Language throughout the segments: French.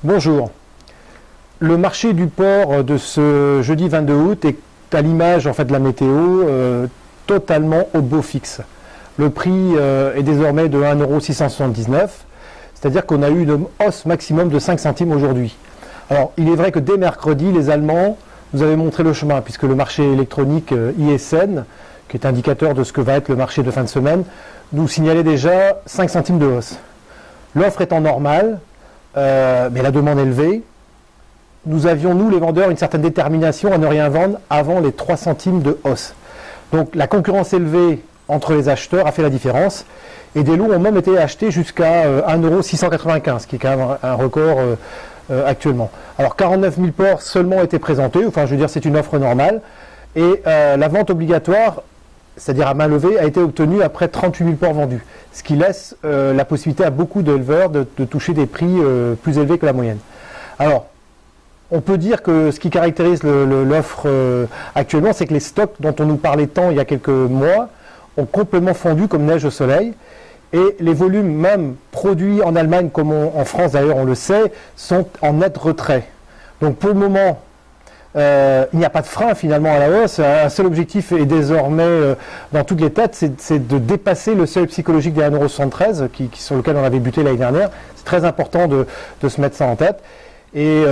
Bonjour. Le marché du porc de ce jeudi 22 août est à l'image en fait, de la météo, totalement au beau fixe. Le prix est désormais de 1,679 €, c'est-à-dire qu'on a eu une hausse maximum de 5 centimes aujourd'hui. Alors, il est vrai que dès mercredi, les Allemands nous avaient montré le chemin, puisque le marché électronique ISN, qui est indicateur de ce que va être le marché de fin de semaine, nous signalait déjà 5 centimes de hausse. L'offre étant normale, mais la demande élevée, nous avions, nous les vendeurs, une certaine détermination à ne rien vendre avant les 3 centimes de hausse. Donc la concurrence élevée entre les acheteurs a fait la différence, et des lots ont même été achetés jusqu'à 1,695 €, qui est quand même un record actuellement. Alors 49 000 porcs seulement ont été présentés, enfin je veux dire c'est une offre normale, et la vente obligatoire, c'est-à-dire à main levée, a été obtenue après 38 000 porcs vendus, ce qui laisse la possibilité à beaucoup d'éleveurs de toucher des prix plus élevés que la moyenne. Alors, on peut dire que ce qui caractérise l'offre actuellement, c'est que les stocks dont on nous parlait tant il y a quelques mois ont complètement fondu comme neige au soleil, et les volumes même produits en Allemagne, comme en France d'ailleurs on le sait, sont en net retrait. Donc pour le moment, il n'y a pas de frein finalement à la hausse. Un seul objectif est désormais dans toutes les têtes, c'est de dépasser le seuil psychologique des 1,73 € sur lequel on avait buté l'année dernière. C'est très important de se mettre ça en tête. Et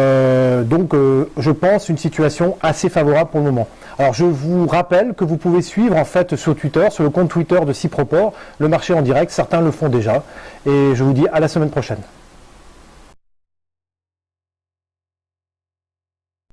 donc, je pense une situation assez favorable pour le moment. Alors, je vous rappelle que vous pouvez suivre en fait sur Twitter, sur le compte Twitter de Cyproport, le marché en direct. Certains le font déjà. Et je vous dis à la semaine prochaine.